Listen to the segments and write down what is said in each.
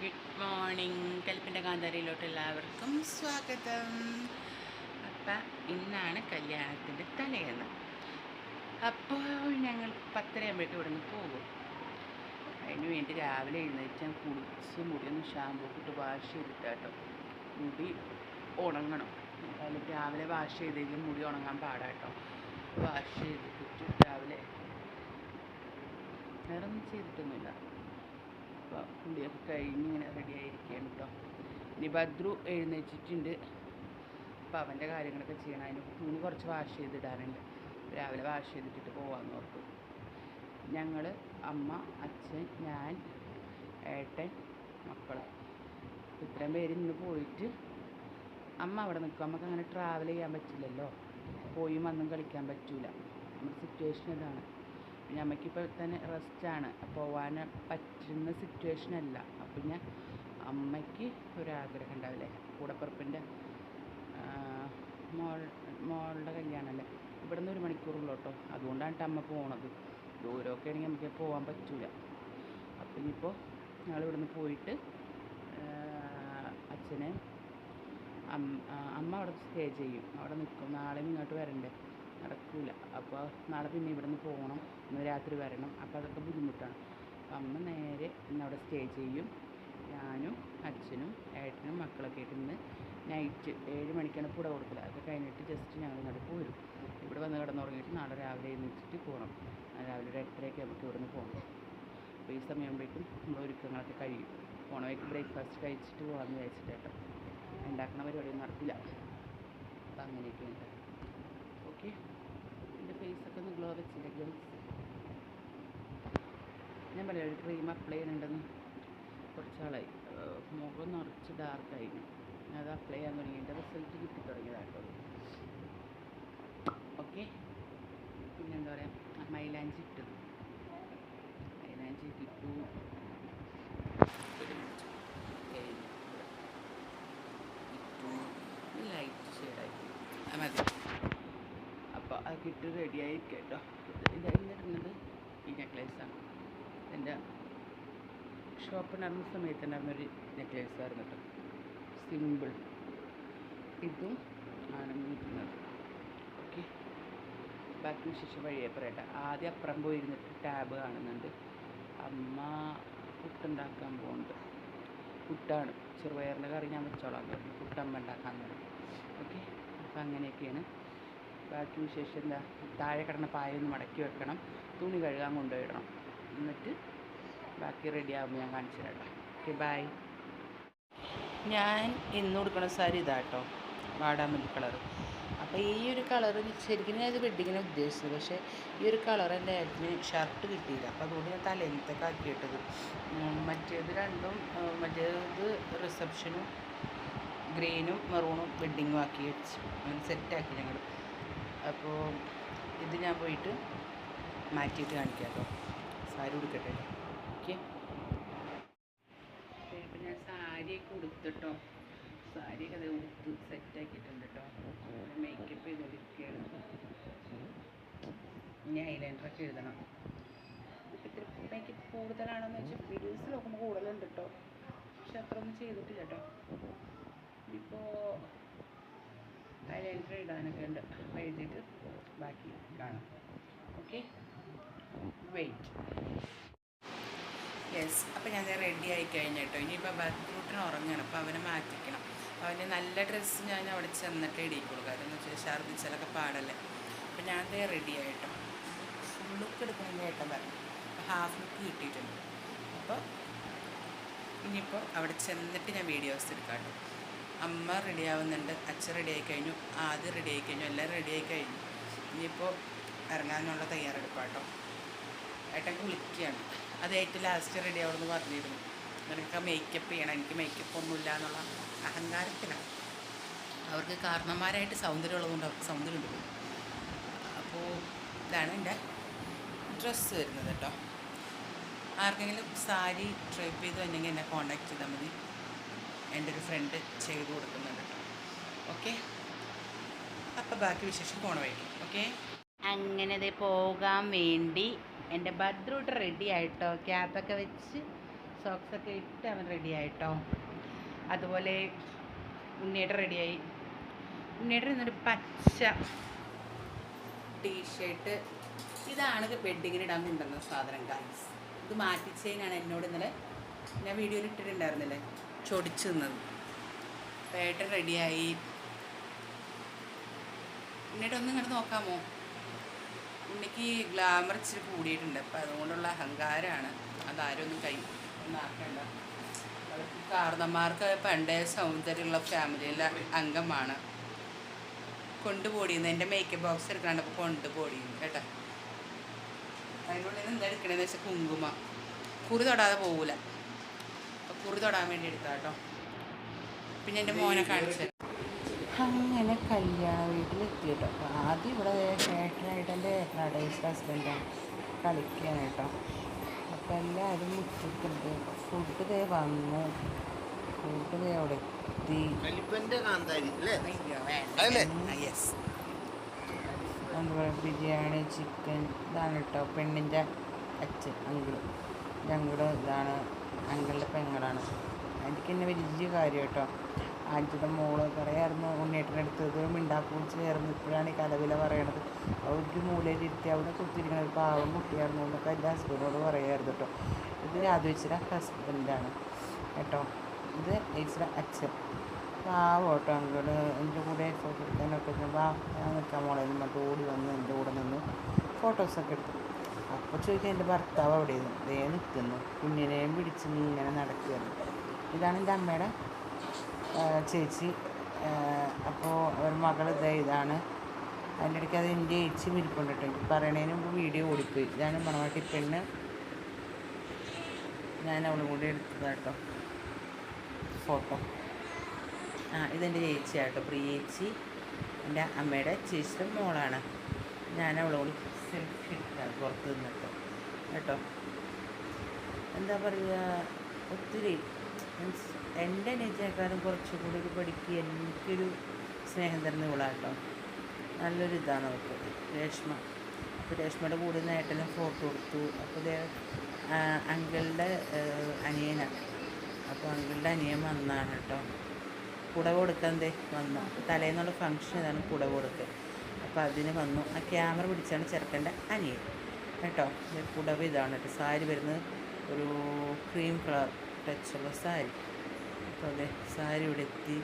Good morning. കൽപ്പിൻ്റെ കാന്താരിയിലോട്ട് എല്ലാവർക്കും സ്വാഗതം. അപ്പം ഇന്നാണ് കല്യാണത്തിൻ്റെ തലേന്ന്. അപ്പോൾ ഞങ്ങൾ 10:30 ഇവിടെ നിന്ന് പോകും. അതിന് വേണ്ടി രാവിലെ എഴുന്നേറ്റ് കുളിച്ച് മുടിയൊന്ന് ഷാമ്പൂ ഇട്ട് വാഷ് ചെയ്തിട്ടാട്ടോ. മുടി ഉണങ്ങണം. അതിൽ രാവിലെ വാഷ് ചെയ്തെങ്കിലും മുടി ഉണങ്ങാൻ പാടാട്ടോ. വാഷ് ചെയ്തിട്ട് രാവിലെ വേറെ ഒന്നും ചെയ്തിട്ടൊന്നുമില്ല. അപ്പോൾ കുളിയൊക്കെ കഴിഞ്ഞ് ഇങ്ങനെ റെഡി ആയിരിക്കുകയാണ് കേട്ടോ. ഇനി ഭദ്രു എഴുന്നേറ്റിട്ടുണ്ട്. അപ്പോൾ അവൻ്റെ കാര്യങ്ങളൊക്കെ ചെയ്യണം. അതിന് തുണി കുറച്ച് വാഷ് ചെയ്തിടാനുണ്ട്. രാവിലെ വാഷ് ചെയ്തിട്ടിട്ട് പോകാമെന്ന് ഓർത്തു. ഞങ്ങൾ അമ്മ, അച്ഛൻ, ഞാൻ, ഏട്ടൻ, മക്കൾ ഇത്രയും പേര് ഇന്ന് പോയിട്ട് അമ്മ അവിടെ നിൽക്കും. നമുക്ക് അങ്ങനെ ട്രാവൽ ചെയ്യാൻ പറ്റില്ലല്ലോ, പോയും വന്നും കളിക്കാൻ പറ്റില്ല. നമ്മുടെ സിറ്റുവേഷൻ ഇതാണ്. പിന്നെ അമ്മയ്ക്കിപ്പോൾ തന്നെ റെസ്റ്റാണ്, പോവാൻ പറ്റുന്ന സിറ്റുവേഷനല്ല. അപ്പം ഞാൻ അമ്മയ്ക്ക് ഒരാഗ്രഹം ഉണ്ടാവില്ലേ, കൂടപ്പിറപ്പിൻ്റെ മോളുടെ കല്യാണമല്ലേ, ഇവിടെ നിന്ന് 1 മണിക്കൂറുള്ളൂ കേട്ടോ. അതുകൊണ്ടാണ് അമ്മ പോണത്. ദൂരമൊക്കെ ആണെങ്കിൽ നമുക്ക് പോകാൻ പറ്റില്ല. അപ്പം ഇനിയിപ്പോൾ ഞങ്ങളിവിടുന്ന് പോയിട്ട് അച്ഛനെ അമ്മ അവിടെ സ്റ്റേ ചെയ്യും, അവിടെ നിൽക്കും. നാളെയും ഇങ്ങോട്ട് വരണ്ടേ, നടക്കില്ല. അപ്പോൾ നാളെ പിന്നെ ഇവിടെ നിന്ന് പോകണം, ഇന്ന് രാത്രി വരണം. അപ്പോൾ അതൊക്കെ ബുദ്ധിമുട്ടാണ്. അപ്പം അമ്മ നേരെ ഇന്ന് അവിടെ സ്റ്റേ ചെയ്യും. ഞാനും അച്ഛനും ഏട്ടനും മക്കളൊക്കെ ആയിട്ട് ഇന്ന് നൈറ്റ് 7 മണിക്കാണ് പുട കൊടുക്കൽ. അതൊക്കെ കഴിഞ്ഞിട്ട് ജസ്റ്റ് ഞങ്ങൾ ഇങ്ങോട്ട് പോരും. ഇവിടെ വന്ന് കിടന്നുറങ്ങിയിട്ട് നാളെ രാവിലെ എഴുന്നേറ്റിട്ട് പോകണം. രാവിലെ ഒരു 8:30 നമുക്ക് ഇവിടെ നിന്ന് പോകണം. അപ്പോൾ ഈ സമയമാകുമ്പോഴേക്കും നമ്മൾ ഒരുക്കങ്ങളൊക്കെ കഴിയും. പോണ വഴിക്ക് ബ്രേക്ക്ഫാസ്റ്റ് കഴിച്ചിട്ട് പോകാമെന്ന് വിചാരിച്ചിട്ട് കേട്ടോ. ഉണ്ടാക്കുന്ന പരിപാടിയൊന്നും നടക്കില്ല. അപ്പം അങ്ങനെയൊക്കെ ഉണ്ട്. ഓക്കെ, എൻ്റെ ഫേസൊക്കെ ഒന്ന് ഗ്ലോ വെച്ചില്ല ഗേൾസ്. ഞാൻ പറയാം, ഒരു ക്രീം അപ്ലൈ ചെയ്യുന്നുണ്ടെന്ന് കുറച്ചാളായി. മുഖം നിറച്ച് ഡാർക്കായി. ഞാൻ അത് അപ്ലൈ ചെയ്യാൻ തുടങ്ങി. എൻ്റെ റിസൾട്ട് കിട്ടി തുടങ്ങിയതാട്ടോ. ഓക്കെ, പിന്നെന്താ പറയുക, മൈലാഞ്ചി ഇട്ടത്. മൈലാഞ്ചി ഇട്ടു. ലൈറ്റ് ഷെയ്ഡായി മതി. അപ്പോൾ അതൊക്കെ ഇട്ട് റെഡിയായി കേട്ടോ. ഇതായിരുന്നത് ഈ നെക്ലേസാണ്. എൻ്റെ ഷോപ്പിനറിഞ്ഞ സമയത്തുണ്ടായിരുന്നൊരു നെക്ലേസായിരുന്നു കേട്ടോ. സിമ്പിൾ. ഇതും ആണ് കിട്ടുന്നത്. ഓക്കെ, ബാക്കി വിശേഷം വഴിയെ പറയട്ടെ. ആദ്യം അപ്പുറം പോയിരുന്നിട്ട് ടാബ് കാണുന്നുണ്ട്. അമ്മ പുട്ടുണ്ടാക്കാൻ പോകുന്നുണ്ട്. പുട്ടാണ്, ചെറുപയറിൻ്റെ കറി ഞാൻ വെച്ചോളാം പറഞ്ഞു. പുട്ടമ്മ ഉണ്ടാക്കാൻ പറഞ്ഞു. ഓക്കെ, അപ്പോൾ അങ്ങനെയൊക്കെയാണ്. ബാക്കി വിശേഷം എന്താ, താഴെ കിടന്ന പായൊന്ന് മടക്കി വെക്കണം, തുണി കഴുകാൻ കൊണ്ടുപോയിടണം. എന്നിട്ട് ബാക്കി റെഡി ആകുമ്പോൾ ഞാൻ കാണിച്ചു തരാം. Okay, bye. ഞാൻ ഇന്ന് കൊടുക്കുന്ന സാരി ഇതാട്ടോ, വാടാമല്ലി കളറ്. അപ്പോൾ ഈ ഒരു കളറ് ശരിക്കും ഞാൻ ഇത് വെഡിങ്ങിനെ ഉദ്ദേശിച്ചത്. പക്ഷേ ഈ ഒരു കളർ എൻ്റെ ഏട്ടന് ഷർട്ട് കിട്ടിയില്ല. അപ്പോൾ അതുകൊണ്ട് ഞാൻ തലേന്നത്തേക്ക് ആക്കിയിട്ടത്. മറ്റേത് രണ്ടും, മറ്റേത് റിസപ്ഷനും ഗ്രീനും മെറൂണും വെഡ്ഡിങ്ങും ആക്കി വെച്ച് അങ്ങനെ സെറ്റാക്കി ഞങ്ങൾ. അപ്പോൾ ഇത് ഞാൻ പോയിട്ട് മാറ്റിയിട്ട് കാണിക്കാം കേട്ടോ. സാരി ഉടുക്കട്ടെ. ഓക്കെ, ഇപ്പം ഞാൻ സാരിയൊക്കെ ഉടുത്തിട്ടോ. സാരിയൊക്കെ അത് ഉടുത്ത് സെറ്റാക്കിയിട്ടുണ്ട് കേട്ടോ. മേക്കപ്പ് ചെയ്തുകൊണ്ടിരിക്കുകയാണ്. ഇനി ഐലൈനറൊക്കെ എഴുതണം. ഇത്തിരി മേക്കപ്പ് കൂടുതലാണെന്ന് വെച്ചാൽ വീഡിയോസ് നോക്കുമ്പോൾ കൂടുതലുണ്ട് കേട്ടോ. പക്ഷെ അത്ര ഒന്നും ചെയ്തിട്ടില്ല കേട്ടോ. ഇപ്പോൾ ഐലൈനർ ഇടാനൊക്കെ ഉണ്ട്. എഴുതിയിട്ട് ബാക്കി കാണാം. Okay, wait. യെസ്, അപ്പോൾ ഞാൻ റെഡി ആയി കഴിഞ്ഞിട്ടോ. ഇനിയിപ്പോൾ ബദ്രൂട്ടിന് ഉറങ്ങണം. അപ്പോൾ അവനെ മാറ്റിക്കണം. അവന് നല്ല ഡ്രസ്സ് ഞാൻ അവിടെ ചെന്നിട്ട് ഇടിക്കുള്ളൂ. കാര്യം എന്ന് വെച്ചാൽ ഛർദ്ദിച്ചാലൊക്കെ പാടല്ലേ. അപ്പോൾ ഞാൻ റെഡി ആയിട്ടോ. ഫുൾ ലുക്ക് എടുക്കണമെങ്കിൽ ഏട്ടൻ പറഞ്ഞു. അപ്പോൾ ഹാഫ് ലുക്ക് കിട്ടിയിട്ടുണ്ട്. അപ്പോൾ ഇനിയിപ്പോൾ അവിടെ ചെന്നിട്ട് ഞാൻ വീഡിയോസ് എടുക്കാം കേട്ടോ. അമ്മ റെഡി ആവുന്നുണ്ട്, അച്ഛൻ റെഡി ആയി കഴിഞ്ഞു, ആദ്യം റെഡി ആയി കഴിഞ്ഞു, എല്ലാം റെഡി ആയി കഴിഞ്ഞു. ഇനിയിപ്പോൾ ഇറങ്ങാനുള്ള തയ്യാറെടുപ്പാട്ടോ. ഏട്ടൻ കുളിക്കുകയാണ്. അത് ഏറ്റവും ലാസ്റ്റ് റെഡി ആവുമെന്ന് പറഞ്ഞിരുന്നു. നിനക്ക് മേക്കപ്പ് ചെയ്യണം, എനിക്ക് മേക്കപ്പ് ഒന്നുമില്ല എന്നുള്ള അഹങ്കാരത്തിലാണ്. അവർക്ക് കാരണന്മാരായിട്ട് സൗന്ദര്യമുള്ളതുകൊണ്ട് അവർക്ക് സൗന്ദര്യം ഉണ്ട്. അപ്പോൾ ഇതാണ് എൻ്റെ ഡ്രസ്സ് വരുന്നത് കേട്ടോ. ആർക്കെങ്കിലും സാരി ട്രൈപ്പ് ചെയ്ത് വന്നെങ്കിൽ എന്നെ കോൺടാക്ട് ചെയ്താൽ മതി. എൻ്റെ ഒരു ഫ്രണ്ട് ചെയ്ത് കൊടുക്കുന്നുണ്ട് കേട്ടോ. ഓക്കെ, അപ്പോൾ ബാക്കി വിശേഷം പോണ വഴിക്ക്. ഓക്കെ, അങ്ങനെ പോകാൻ വേണ്ടി എൻ്റെ ഭദ്രൂട്ട് റെഡി ആയിട്ടോ. ക്യാപ്പൊക്കെ വെച്ച് സോക്സൊക്കെ ഇട്ട് അവൻ റെഡിയായിട്ടോ. അതുപോലെ ഉണ്ണിയേട്ടൻ റെഡിയായി. ഉണ്ണിയേട്ടൻ ഇന്നൊരു പച്ച ടീഷർട്ട്, ഇതാണ് ബെഡിങ്ങിന് ഇടാൻ കൊണ്ടുവന്ന സാധനം ഗൈസ്. ഇത് മാറ്റിച്ചതിനാണ് എന്നോട് ഇന്നലെ ഞാൻ വീഡിയോയിൽ ഇട്ടിട്ടുണ്ടായിരുന്നില്ലേ ചൊടിച്ചു നിന്നത്. ഏട്ടൻ റെഡിയായി. ഉണ്ണിയേട്ടൊന്നും ഇങ്ങോട്ട് നോക്കാമോ? ഉണ്ണിക്ക് ഗ്ലാമർ ഇച്ചിരി കൂടിയിട്ടുണ്ട്. അപ്പം അതുകൊണ്ടുള്ള അഹങ്കാരമാണ്. അതാരും ഒന്നും ഒന്നും ആക്കണ്ട. അവർക്ക് കാരണന്മാർക്ക് പണ്ടേ സൗന്ദര്യമുള്ള ഫാമിലിയിലെ അംഗമാണ്. കൊണ്ടുപോടിയുന്നു. എൻ്റെ മേക്കപ്പ് ബോക്സ് എടുക്കാണ്ട് അപ്പോൾ കൊണ്ടുപോടിയുന്നു കേട്ടോ. അതിനുള്ളിൽ നിന്ന് എന്താ എടുക്കണേന്ന് വെച്ചാൽ കുങ്കുമ. കുറി തൊടാതെ പോകില്ല. അപ്പോൾ കുറി തൊടാൻ വേണ്ടി എടുക്കാം കേട്ടോ. പിന്നെ എൻ്റെ മോനെ കാണിച്ചത്. അങ്ങനെ കല്യാണ വീട്ടിലെത്തി കേട്ടോ. അപ്പോൾ ആദ്യം ഇവിടെ ഏട്ടനായിട്ട് എൻ്റെ നടേശ് ഹസ്ബൻഡാണ് കളിക്കുകയാണ് കേട്ടോ. അപ്പോൾ എല്ലാവരും മുറ്റിട്ടുണ്ട്. ഫുഡ് ദേ വന്നു. ഫുഡ് ദേ അവിടെ എത്തി. എന്താ പറയുക, ബിരിയാണി, ചിക്കൻ. ഇതാണ് കേട്ടോ പെണ്ണിൻ്റെ അച്ഛൻ, അങ്കിള്. ഞങ്ങളുടെ ഇതാണ് അങ്കിളുടെ പെങ്ങളാണ്. എനിക്ക് തന്നെ വലിയ കാര്യം കേട്ടോ. ആൻറ്റിയുടെ മോള് പറയായിരുന്നു ഉണ്ണിയേട്ടൻ്റെ അടുത്ത് ഇതൊരു മിണ്ടാപ്പൂച്ച് കയറുന്നു. ഇപ്പോഴാണ് ഈ കലവില പറയണത്. ഒരു മൂലയിലിരുത്തി അവിടെ കുത്തിരിക്കണ ഒരു പാവം കുട്ടിയായിരുന്നു എന്നൊക്കെ എൻ്റെ ഹസ്ബൻഡിനോട് പറയായിരുന്നു കേട്ടോ. ഇത് രാധുവച്ചിയുടെ ഹസ്ബൻഡാണ് കേട്ടോ. ഇത് ഏച്ചിയുടെ അച്ഛൻ. പാവം കേട്ടോ അങ്കിള്. എൻ്റെ കൂടെ ഫോട്ടോ എടുക്കാനൊക്കെ ഞാൻ നിൽക്കാൻ മോളെ എന്നിട്ട് ഓടി വന്ന് എൻ്റെ കൂടെ നിന്ന് ഫോട്ടോസൊക്കെ എടുത്തു. അപ്പോൾ ചോദിക്കാൻ എൻ്റെ ഭർത്താവ് അവിടെയായിരുന്നു. ദേ നിൽക്കുന്നു, കുഞ്ഞിനെയും പിടിച്ച് ഇങ്ങനെ നടക്കുകയാണ്. ഇതാണ് എൻ്റെ അമ്മയുടെ ചേച്ചി. അപ്പോൾ ഒരു മകൾ ഇതാണ്. അതിൻ്റെ ഇടയ്ക്ക് അത് എൻ്റെ ചേച്ചി വിരിപ്പുണ്ട് കേട്ടോ. എനിക്ക് പറയണതിന് മുമ്പ് വീഡിയോ ഓടിപ്പോയി. ഇതാണ് മണവാട്ടി പെണ്ണ്. ഞാൻ അവളും കൂടി എടുത്തതാട്ടോ ഫോട്ടോ. ഇതെൻ്റെ ചേച്ചിയാട്ടോ, പ്രിയ ചേച്ചി. എൻ്റെ അമ്മയുടെ ചേച്ചിയുടെ മോളാണ്. ഞാൻ അവളും കൂടി സെൽഫി എടുത്താണ് പുറത്ത് നിന്നിട്ട് കേട്ടോ. എന്താ പറയുക, ഒത്തിരി മീൻസ് എൻ്റെ അനിയത്തിനേക്കാളും കുറച്ചുകൂടി ഒരു പഠിക്കുക എനിക്കൊരു സ്നേഹം തരുന്ന ഇവളാട്ടോ. നല്ലൊരു ഇതാണ് അവൾക്ക്, രേഷ്മ. അപ്പോൾ രേഷ്മയുടെ കൂടെ നേട്ടനും ഫോട്ടോ എടുത്തു. അപ്പോൾ ഇതേ അങ്കിളുടെ അനിയനാണ്. അപ്പോൾ അങ്കിളുടെ അനിയൻ വന്നാണ് കേട്ടോ. കുട കൊടുക്കാൻ വന്നു. തലേന്നുള്ള ഫംഗ്ഷൻ ഇതാണ് കുട കൊടുക്കുക. അപ്പോൾ അതിന് വന്നു. ആ ക്യാമറ പിടിച്ചാണ് ചെറുക്കൻ്റെ അനിയൻ കേട്ടോ. കുടവ് ഇതാണ് കേട്ടോ. സാരി വരുന്നത് ഒരു ക്രീം കളർ ടച്ചുള്ള സാരി. അപ്പോൾ അതെ സാരി ഇവിടെ എത്തി.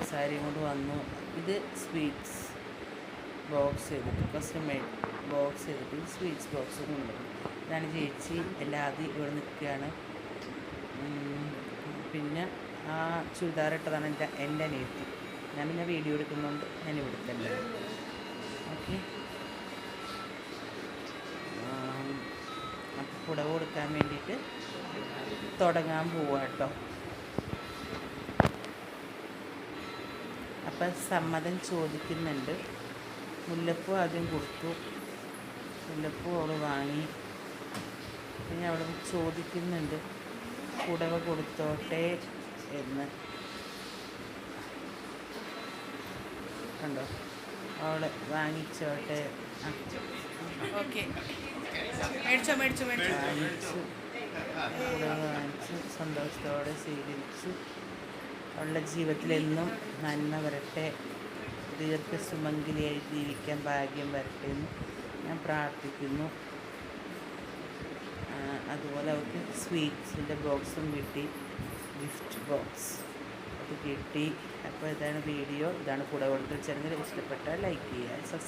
സാരി കൊണ്ട് വന്നു. ഇത് സ്വീറ്റ്സ് ബോക്സ് ചെയ്തിട്ട് കസ്റ്റമൈഡ് ബോക്സ് ചെയ്തിട്ട് സ്വീറ്റ്സ് ബോക്സ് കൊണ്ടുവന്നു. ഇതാണ് ചേച്ചി. എല്ലാവരും ഇവിടെ നിൽക്കുകയാണ്. പിന്നെ ആ ചുരിദാർ ഇട്ടതാണ് എൻ്റെ അനിയത്തി. ഞാൻ പിന്നെ വീഡിയോ എടുക്കുന്നുണ്ട്. ഞാൻ ഇവിടെ തന്നെ. ഓക്കെ. അപ്പോൾ പുടവ കൊടുക്കാൻ വേണ്ടിയിട്ട് തുടങ്ങാൻ പോവാ കേട്ടോ. അപ്പം സമ്മതം ചോദിക്കുന്നുണ്ട്. മുല്ലപ്പൂ ആദ്യം കൊടുത്തു. മുല്ലപ്പൂ അവൾ വാങ്ങി. പിന്നെ അവിടെ ചോദിക്കുന്നുണ്ട് പുടവ കൊടുത്തോട്ടെ എന്ന്. കണ്ടോ, അവൾ വാങ്ങിച്ചോട്ടെ. ഓക്കെ, വാങ്ങിച്ചു. പുടവ വാങ്ങിച്ചു. സന്തോഷത്തോടെ സ്വീകരിച്ചു. അവളുടെ ജീവിതത്തിലെന്നും നന്മ വരട്ടെ, ദീർഘസുമംഗലിയായി ജീവിക്കാൻ ഭാഗ്യം വരട്ടെ എന്ന് ഞാൻ പ്രാർത്ഥിക്കുന്നു. അതുപോലെ അവർക്ക് സ്വീറ്റ്സിൻ്റെ ബോക്സും കിട്ടി, ഗിഫ്റ്റ് ബോക്സ് അത് കിട്ടി. അപ്പോൾ ഇതാണ് വീഡിയോ. ഇതാണ് കൂടെ കൊടുത്ത ചാനൽ. ഇഷ്ടപ്പെട്ടാൽ ലൈക്ക് ചെയ്യുക, സബ്സ്ക്രൈബ്